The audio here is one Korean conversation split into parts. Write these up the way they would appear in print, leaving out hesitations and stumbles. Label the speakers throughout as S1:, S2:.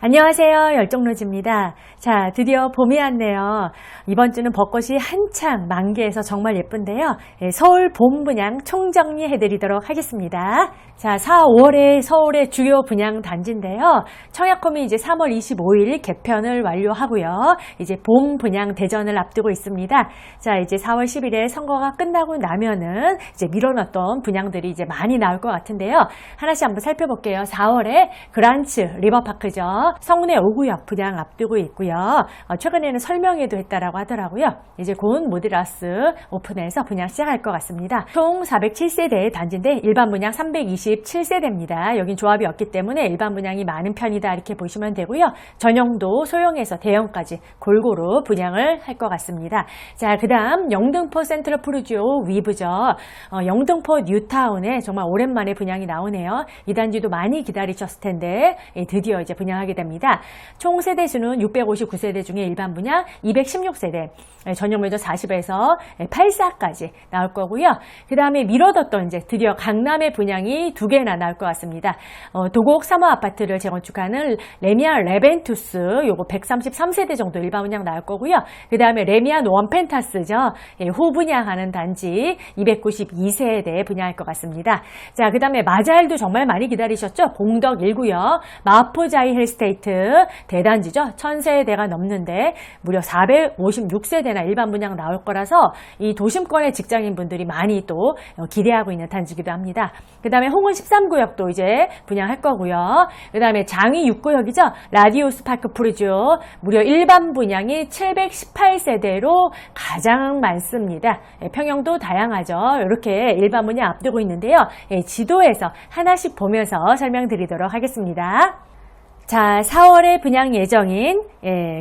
S1: 안녕하세요. 열정로즈입니다. 자, 드디어 봄이 왔네요. 이번 주는 벚꽃이 한창 만개해서 정말 예쁜데요. 서울 봄 분양 총정리해드리도록 하겠습니다. 자, 4, 5월에 서울의 주요 분양 단지인데요. 청약홈이 이제 3월 25일 개편을 완료하고요. 이제 봄 분양 대전을 앞두고 있습니다. 자, 이제 4월 10일에 선거가 끝나고 나면은 이제 밀어넣었던 분양들이 이제 많이 나올 것 같은데요. 하나씩 한번 살펴볼게요. 4월에 그란츠 리버파크죠. 성내 5구역 분양 앞두고 있고요. 최근에는 설명회도 했다라고 하더라고요. 이제 곧 모듈하우스 오픈해서 분양 시작할 것 같습니다. 총 407세대 단지인데 일반 분양 327세대입니다. 여긴 조합이 없기 때문에 일반 분양이 많은 편이다 이렇게 보시면 되고요. 전용도 소형에서 대형까지 골고루 분양을 할 것 같습니다. 자, 그 다음 영등포 센트럴 푸르지오 위브죠. 영등포 뉴타운에 정말 오랜만에 분양이 나오네요. 이 단지도 많이 기다리셨을 텐데 드디어 이제 분양하게 됩니다. 총 세대 수는 659세대 중에 일반 분양 216세대, 전용 매도 40에서 84까지 나올 거고요. 그 다음에 미뤄뒀던 이제 드디어 강남의 분양이 2개나 나올 것 같습니다. 도곡 3호 아파트를 재건축하는 레미안 레벤투스 요거 133세대 정도 일반 분양 나올 거고요. 그 다음에 레미안 원펜타스죠. 후분양하는 단지 292세대 분양할 것 같습니다. 자, 그 다음에 마자일도 정말 많이 기다리셨죠? 공덕 1구역 마포자이 헬스테이트 대단지죠. 1000세대가 넘는데 무려 456세대나 일반 분양 나올 거라서 이 도심권의 직장인분들이 많이 또 기대하고 있는 단지이기도 합니다. 그 다음에 홍은 13구역도 이제 분양할 거고요. 그 다음에 장위 6구역이죠. 라디우스 파크 푸르지오 무려 일반 분양이 718세대로 가장 많습니다. 평형도 다양하죠. 이렇게 일반 분양 앞두고 있는데요. 지도에서 하나씩 보면서 설명드리도록 하겠습니다. 자, 4월에 분양 예정인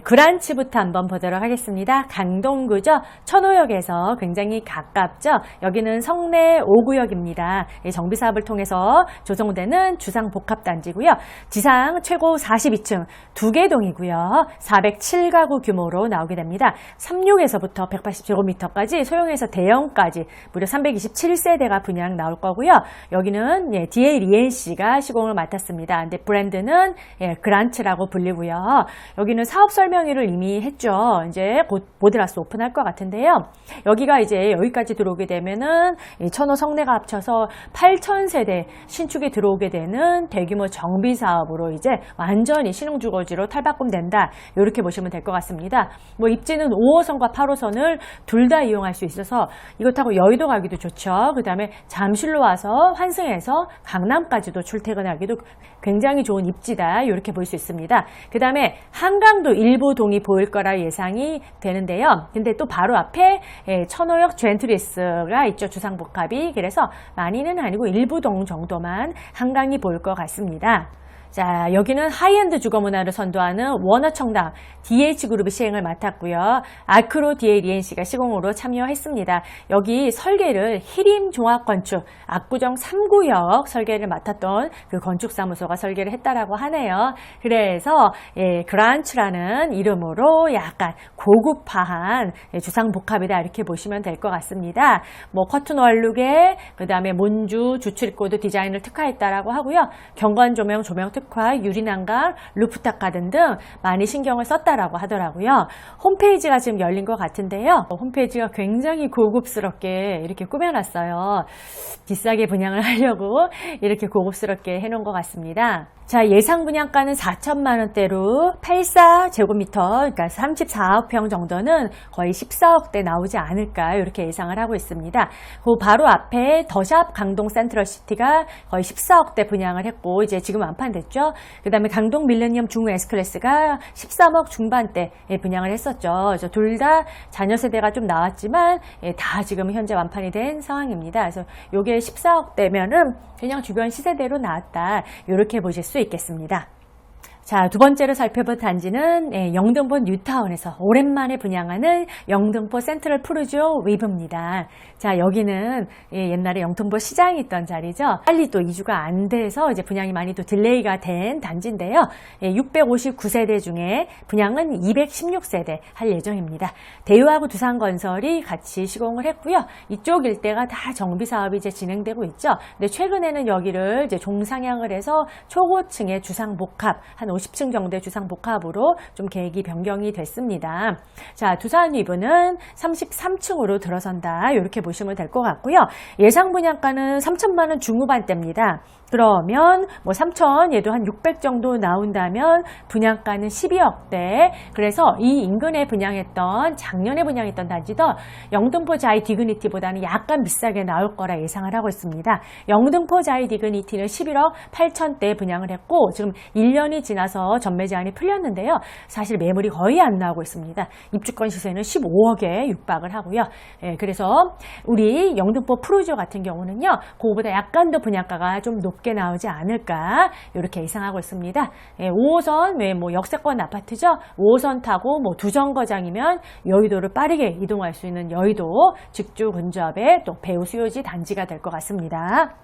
S1: 그란츠부터 한번 보도록 하겠습니다. 강동구죠. 천호역에서 굉장히 가깝죠. 여기는 성내 5구역입니다. 정비사업을 통해서 조성되는 주상복합단지고요. 지상 최고 42층 2개 동이고요. 407가구 규모로 나오게 됩니다. 36에서부터 180제곱미터까지 소형에서 대형까지 무려 327세대가 분양 나올 거고요. 여기는 DLENC가 시공을 맡았습니다. 근데 브랜드는 그란츠라고 불리고요. 여기는 사업 설명회를 이미 했죠. 이제 곧 모듈하우스 오픈할 것 같은데요. 여기가 이제 여기까지 들어오게 되면은 천호 성내가 합쳐서 8,000세대 신축이 들어오게 되는 대규모 정비 사업으로 이제 완전히 신흥주거지로 탈바꿈된다. 이렇게 보시면 될 것 같습니다. 뭐 입지는 5호선과 8호선을 둘 다 이용할 수 있어서 이거 타고 여의도 가기도 좋죠. 그 다음에 잠실로 와서 환승해서 강남까지도 출퇴근하기도 굉장히 좋은 입지다. 이렇게 볼 수 있습니다. 그 다음에 한강도 일부 동이 보일 거라 예상이 되는데요. 근데 또 바로 앞에 천호역 젠트리스가 있죠. 주상복합이. 그래서 많이는 아니고 일부 동 정도만 한강이 보일 것 같습니다. 자, 여기는 하이엔드 주거문화를 선도하는 워너청담 DH그룹이 시행을 맡았고요. 아크로 DLENC가 시공으로 참여했습니다. 여기 설계를 히림종합건축 압구정 3구역 설계를 맡았던 그 건축사무소가 설계를 했다라고 하네요. 그래서 그란츠라는 이름으로 약간 고급화한 주상복합이다 이렇게 보시면 될 것 같습니다. 뭐 커튼 얼룩에 그 다음에 문주 주출입구도 디자인을 특화했다라고 하고요. 경관 조명 특화, 유리난간, 루프탑 가든 등 많이 신경을 썼다라고 하더라고요. 홈페이지가 지금 열린 것 같은데요. 홈페이지가 굉장히 고급스럽게 이렇게 꾸며놨어요. 비싸게 분양을 하려고 이렇게 고급스럽게 해놓은 것 같습니다. 자, 예상 분양가는 4천만 원대로 84제곱미터, 그러니까 34평 정도는 거의 14억대 나오지 않을까 이렇게 예상을 하고 있습니다. 그 바로 앞에 더샵 강동 센트럴시티가 거의 14억대 분양을 했고 이제 지금 완판됐죠. 그 다음에 강동 밀레니엄 중후 S클래스가 13억 중반대에 분양을 했었죠. 둘 다 자녀 세대가 좀 나왔지만 다 지금 현재 완판이 된 상황입니다. 그래서 이게 14억대면은 그냥 주변 시세대로 나왔다 이렇게 보실 수 있겠습니다. 자, 두 번째로 살펴볼 단지는 영등포 뉴타운에서 오랜만에 분양하는 영등포 센트럴 푸르지오 위브입니다. 자, 여기는 옛날에 영등포 시장이 있던 자리죠. 빨리 또 이주가 안 돼서 이제 분양이 많이 또 딜레이가 된 단지인데요. 659세대 중에 분양은 216세대 할 예정입니다. 대유하고 두산건설이 같이 시공을 했고요. 이쪽 일대가 다 정비 사업이 이제 진행되고 있죠. 근데 최근에는 여기를 이제 종상향을 해서 초고층의 주상복합 한 50층 정도의 주상복합으로 좀 계획이 변경이 됐습니다. 자, 두산 위브는 33층으로 들어선다. 이렇게 보시면 될 것 같고요. 예상 분양가는 3천만 원 중후반대입니다. 그러면 뭐 3천 얘도 한 600 정도 나온다면 분양가는 12억대. 그래서 이 인근에 분양했던 작년에 분양했던 단지도 영등포 자이 디그니티보다는 약간 비싸게 나올 거라 예상을 하고 있습니다. 영등포 자이 디그니티는 11억 8천대 분양을 했고 지금 1년이 지나서 전매 제한이 풀렸는데요. 사실 매물이 거의 안 나오고 있습니다. 입주권 시세는 15억에 육박을 하고요. 그래서 우리 영등포 푸르지오 같은 경우는요. 그거보다 약간 더 분양가가 좀 높게 나오지 않을까 이렇게 예상하고 있습니다. 5호선 뭐 역세권 아파트죠. 5호선 타고 뭐 두 정거장이면 여의도를 빠르게 이동할 수 있는 여의도 직주 근접의 또 배후 수요지 단지가 될 것 같습니다.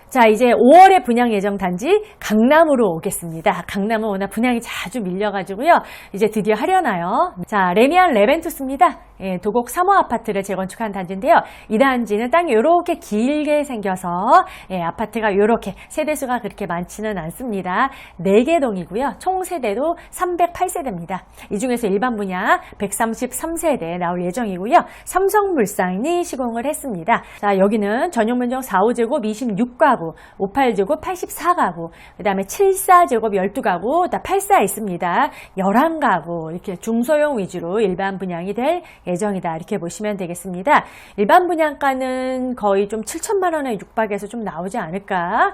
S1: 자, 이제 5월에 분양 예정 단지 강남으로 오겠습니다. 강남은 워낙 분양이 자주 밀려가지고요. 이제 드디어 하려나요? 자, 레미안 레벤투스입니다. 도곡 3호 아파트를 재건축한 단지인데요. 이 단지는 땅이 이렇게 길게 생겨서 아파트가 이렇게 세대수가 그렇게 많지는 않습니다. 4개 동이고요. 총 세대도 308세대입니다. 이 중에서 일반 분양 133세대 나올 예정이고요. 삼성물산이 시공을 했습니다. 자, 여기는 전용 면적 4호제곱 26가구 58제곱 84가구, 그 다음에 74제곱 12가구, 다 84 있습니다. 11가구, 이렇게 중소형 위주로 일반 분양이 될 예정이다. 이렇게 보시면 되겠습니다. 일반 분양가는 거의 좀 7천만 원에 육박해서 좀 나오지 않을까.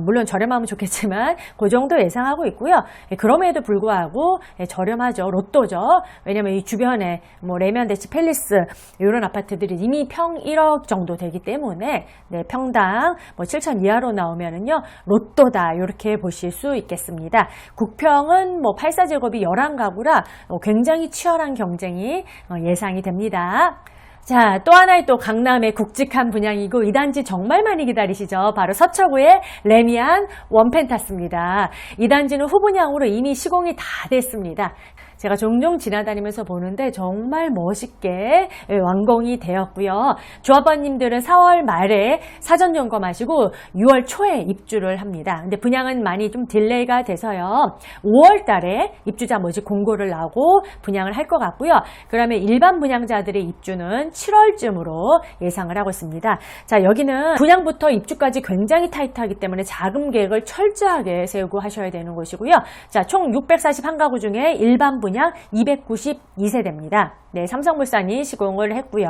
S1: 물론 저렴하면 좋겠지만 그 정도 예상하고 있고요. 그럼에도 불구하고 저렴하죠. 로또죠. 왜냐면 이 주변에 뭐 레미안 대치 팰리스 이런 아파트들이 이미 평 1억 정도 되기 때문에 평당 뭐 7천 이하로 나오면은요 로또다 이렇게 보실 수 있겠습니다. 국평은 뭐 84제곱이 11가구라 굉장히 치열한 경쟁이 예상이 됩니다. 자, 또 하나의 또 강남의 굵직한 분양이고 이 단지 정말 많이 기다리시죠. 바로 서초구의 레미안 원펜타스입니다. 이 단지는 후분양으로 이미 시공이 다 됐습니다. 제가 종종 지나다니면서 보는데 정말 멋있게 완공이 되었고요. 조합원님들은 4월 말에 사전 점검하시고 6월 초에 입주를 합니다. 근데 분양은 많이 좀 딜레이가 돼서요. 5월 달에 입주자 모집 공고를 나오고 분양을 할 것 같고요. 그러면 일반 분양자들의 입주는 7월쯤으로 예상을 하고 있습니다. 자, 여기는 분양부터 입주까지 굉장히 타이트하기 때문에 자금 계획을 철저하게 세우고 하셔야 되는 곳이고요. 자, 총 641가구 중에 일반 분양 292세대입니다. 네, 삼성물산이 시공을 했고요.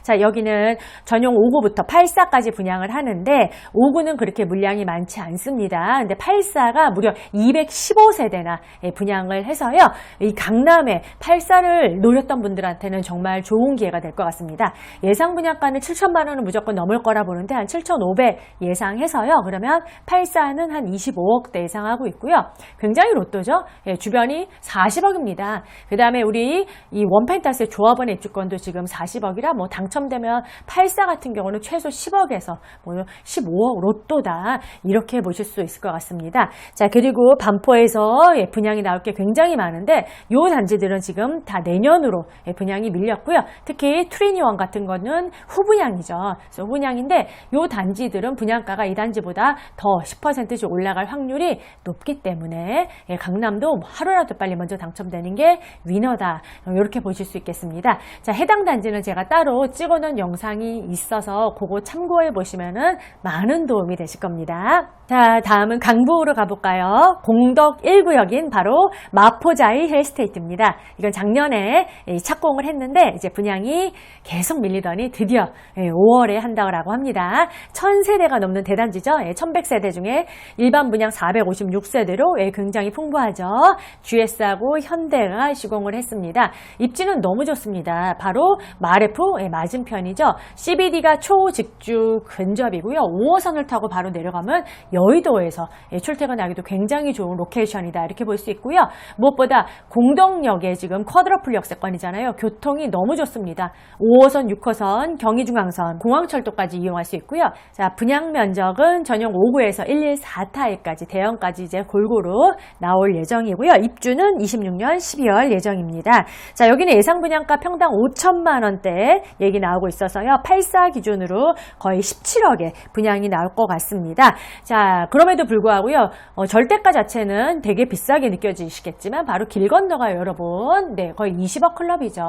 S1: 자, 여기는 전용 5구부터 84까지 분양을 하는데 5구는 그렇게 물량이 많지 않습니다. 근데 84가 무려 215세대나 분양을 해서요. 이 강남에 84를 노렸던 분들한테는 정말 좋은 기회가 될 것 같습니다. 예상 분양가는 7천만 원은 무조건 넘을 거라 보는데 한 7,500 예상해서요. 그러면 84는 한 25억대 예상하고 있고요. 굉장히 로또죠. 주변이 40억입니다. 그 다음에 우리 이 원펜타스 조합원의 입주권도 지금 40억이라 뭐 당첨되면 84 같은 경우는 최소 10억에서 뭐 15억 로또다 이렇게 보실 수 있을 것 같습니다. 자, 그리고 반포에서 분양이 나올 게 굉장히 많은데 이 단지들은 지금 다 내년으로 분양이 밀렸고요. 특히 트리니원 같은 거는 후분양이죠. 그래서 후분양인데 이 단지들은 분양가가 이 단지보다 더 10%씩 올라갈 확률이 높기 때문에 강남도 하루라도 빨리 먼저 당첨되는 게 위너다 이렇게 보실 수 있겠습니다. 자, 해당 단지는 제가 따로 찍어놓은 영상이 있어서 그거 참고해 보시면은 많은 도움이 되실 겁니다. 자, 다음은 강북으로 가볼까요? 공덕 1구역인 바로 마포자이 힐스테이트입니다. 이건 작년에 착공을 했는데 이제 분양이 계속 밀리더니 드디어 5월에 한다고 합니다. 1000세대가 넘는 대단지죠. 1100세대 중에 일반 분양 456세대로 굉장히 풍부하죠. GS하고 현대가 시공을 했습니다. 입지는 너무 좋습니다. 바로 마레프 맞은편이죠. CBD가 초직주 근접이고요. 5호선을 타고 바로 내려가면 여의도에서 출퇴근하기도 굉장히 좋은 로케이션이다 이렇게 볼 수 있고요. 무엇보다 공덕역에 지금 쿼드러플 역세권이잖아요. 교통이 너무 좋습니다. 5호선, 6호선, 경의중앙선, 공항철도까지 이용할 수 있고요. 자, 분양 면적은 전용 5구에서 114타입까지 대형까지 이제 골고루 나올 예정이고요. 입주는 26년 12월 예정입니다. 자, 여기는 예상 분양가 평당 5천만 원대 얘기 나오고 있어서요. 84 기준으로 거의 17억에 분양이 나올 것 같습니다. 자, 그럼에도 불구하고요. 절대가 자체는 되게 비싸게 느껴지시겠지만 바로 길 건너가요, 여러분. 네, 거의 20억 클럽이죠.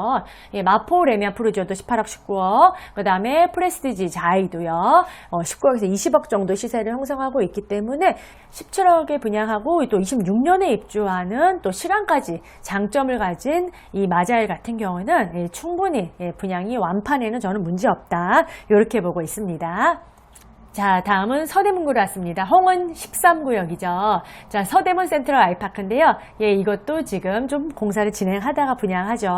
S1: 예, 마포 레미안 푸르지오도 18억 19억, 그 다음에 프레스티지 자이도요. 19억에서 20억 정도 시세를 형성하고 있기 때문에 17억에 분양하고 또 26년에 입주하는 또 시간까지 장점을 가진 이 마자일 같은 경우는 충분히 분양이 완판에는 저는 문제없다. 이렇게 보고 있습니다. 자, 다음은 서대문구로 왔습니다. 홍은 13구역이죠. 자, 서대문 센트럴 아이파크인데요. 예, 이것도 지금 좀 공사를 진행하다가 분양하죠.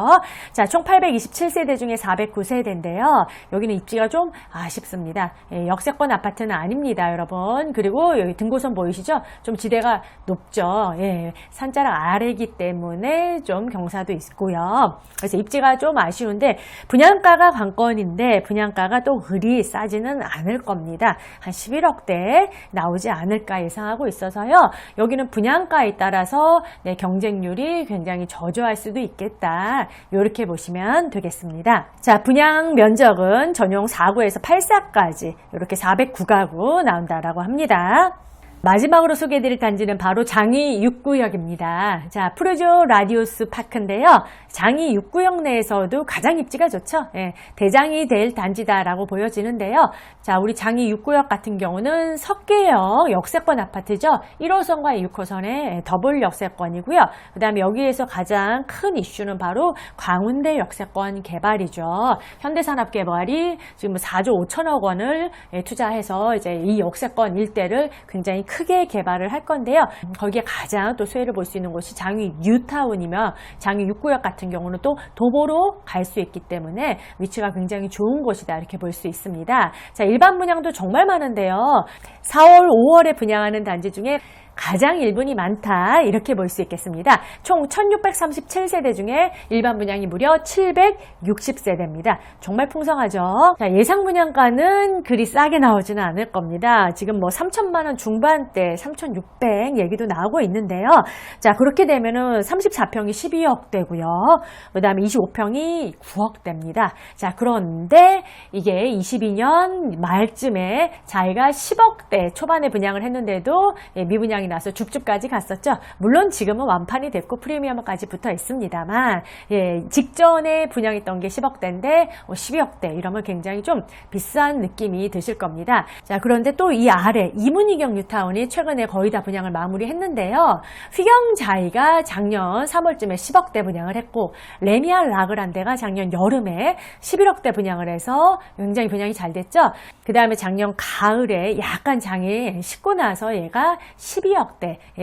S1: 자, 총 827세대 중에 409세대인데요. 여기는 입지가 좀 아쉽습니다. 예, 역세권 아파트는 아닙니다, 여러분. 그리고 여기 등고선 보이시죠? 좀 지대가 높죠. 예, 산자락 아래이기 때문에 좀 경사도 있고요. 그래서 입지가 좀 아쉬운데 분양가가 관건인데 분양가가 또 그리 싸지는 않을 겁니다. 한 11억대 나오지 않을까 예상하고 있어서요. 여기는 분양가에 따라서 경쟁률이 굉장히 저조할 수도 있겠다. 이렇게 보시면 되겠습니다. 자, 분양 면적은 전용 4구에서 8사까지 이렇게 409가구 나온다라고 합니다. 마지막으로 소개해드릴 단지는 바로 장위 6구역입니다. 자, 푸르지오 라디우스 파크인데요. 장위 6구역 내에서도 가장 입지가 좋죠. 예, 대장이 될 단지다라고 보여지는데요. 자, 우리 장위 6구역 같은 경우는 석계역 역세권 아파트죠. 1호선과 6호선의 더블 역세권이고요. 그 다음에 여기에서 가장 큰 이슈는 바로 광운대 역세권 개발이죠. 현대산업개발이 지금 4조 5천억 원을 투자해서 이제 이 역세권 일대를 굉장히 크게 개발을 할 건데요. 거기에 가장 또 수혜를 볼 수 있는 곳이 장위 뉴타운이며 장위 6구역 같은 경우는 또 도보로 갈 수 있기 때문에 위치가 굉장히 좋은 곳이다 이렇게 볼 수 있습니다. 자, 일반 분양도 정말 많은데요. 4월, 5월에 분양하는 단지 중에 가장 일분이 많다 이렇게 볼 수 있겠습니다. 총 1637세대 중에 일반 분양이 무려 760세대입니다. 정말 풍성하죠. 자, 예상 분양가는 그리 싸게 나오지는 않을 겁니다. 지금 뭐 3천만 원 중반대 3,600 얘기도 나오고 있는데요. 자, 그렇게 되면은 34평이 12억대고요. 그 다음에 25평이 9억대입니다. 자, 그런데 이게 22년 말쯤에 자기가 10억대 초반에 분양을 했는데도 미분양이 나서 줍줍까지 갔었죠. 물론 지금은 완판이 됐고 프리미엄까지 붙어 있습니다만 직전에 분양했던 게 10억대인데 12억대 이러면 굉장히 좀 비싼 느낌이 드실 겁니다. 자, 그런데 또 이 아래 이문희경 뉴타운이 최근에 거의 다 분양을 마무리했는데요. 휘경자이가 작년 3월쯤에 10억대 분양을 했고 레미안 라그란데가 작년 여름에 11억대 분양을 해서 굉장히 분양이 잘 됐죠. 그 다음에 작년 가을에 약간 장이 식고 나서 얘가 12억대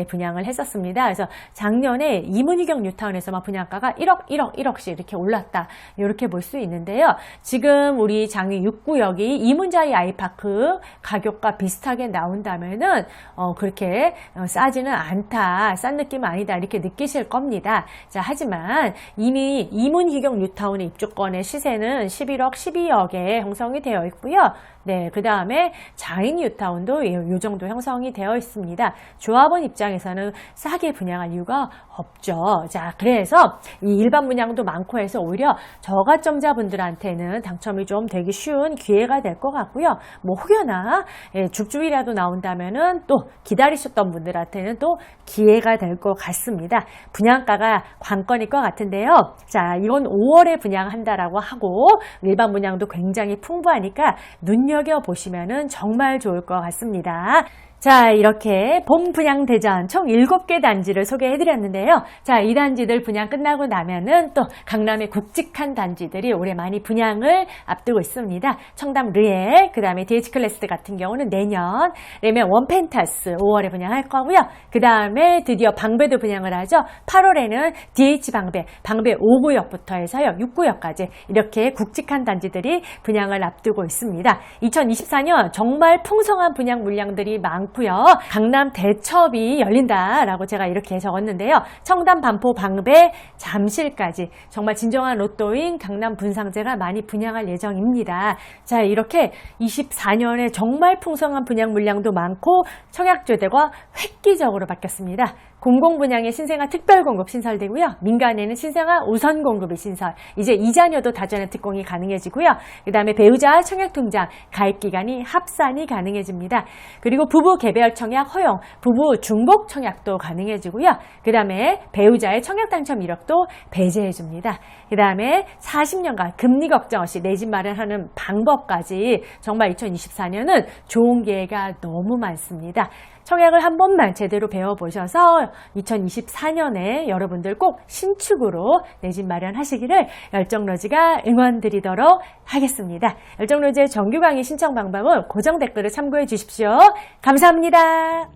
S1: 분양을 했었습니다. 그래서 작년에 이문희경 뉴타운에서만 분양가가 1억씩 이렇게 올랐다. 이렇게 볼 수 있는데요. 지금 우리 장위 6구역이 이문자이 아이파크 가격과 비슷하게 나온다면은 그렇게 싸지는 않다. 싼 느낌은 아니다. 이렇게 느끼실 겁니다. 자, 하지만 이미 이문희경 뉴타운의 입주권의 시세는 11억, 12억에 형성이 되어 있고요. 네, 그 다음에 장인 뉴타운도 이 정도 형성이 되어 있습니다. 조합원 입장에서는 싸게 분양할 이유가 없죠. 자, 그래서 이 일반 분양도 많고 해서 오히려 저가점자분들한테는 당첨이 좀 되기 쉬운 기회가 될 것 같고요. 뭐 혹여나 줍줍이라도 나온다면은 또 기다리셨던 분들한테는 또 기회가 될 것 같습니다. 분양가가 관건일 것 같은데요. 자, 이건 5월에 분양한다라고 하고 일반 분양도 굉장히 풍부하니까 눈여겨보시면은 정말 좋을 것 같습니다. 자, 이렇게 봄 분양대전 총 7개 단지를 소개해드렸는데요. 자, 이 단지들 분양 끝나고 나면은 또 강남의 굵직한 단지들이 올해 많이 분양을 앞두고 있습니다. 청담 르엘, 그 다음에 DH클래스 같은 경우는 내년, 그다음에 원펜타스 5월에 분양할 거고요. 그 다음에 드디어 방배도 분양을 하죠. 8월에는 DH 방배 5구역부터 해서요, 6구역까지 이렇게 굵직한 단지들이 분양을 앞두고 있습니다. 2024년 정말 풍성한 분양 물량들이 많고요. 강남 대첩이 열린다라고 제가 이렇게 적었는데요. 청담, 반포, 방배, 잠실까지 정말 진정한 로또인 강남 분상제가 많이 분양할 예정입니다. 자, 이렇게 24년에 정말 풍성한 분양 물량도 많고 청약조대가 획기적으로 바뀌었습니다. 공공분양의 신생아 특별공급 신설되고요. 민간에는 신생아 우선공급이 신설. 이제 이자녀도 다전의 특공이 가능해지고요. 그 다음에 배우자 청약통장 가입기간이 합산이 가능해집니다. 그리고 부부 개별 청약 허용, 부부 중복 청약도 가능해지고요. 그 다음에 배우자의 청약 당첨 이력도 배제해줍니다. 그 다음에 40년간 금리 걱정 없이 내 집 마련하는 방법까지 정말 2024년은 좋은 기회가 너무 많습니다. 청약을 한 번만 제대로 배워보셔서 2024년에 여러분들 꼭 신축으로 내 집 마련하시기를 열정로지가 응원드리도록 하겠습니다. 열정로지의 정규 강의 신청 방법은 고정 댓글을 참고해 주십시오. 감사합니다.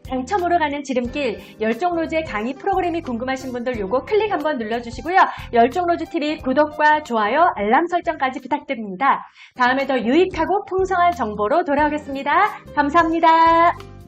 S1: 당첨으로 가는 지름길, 열정로즈의 강의 프로그램이 궁금하신 분들 요거 클릭 한번 눌러주시고요. 열정로즈TV 구독과 좋아요, 알람 설정까지 부탁드립니다. 다음에 더 유익하고 풍성한 정보로 돌아오겠습니다. 감사합니다.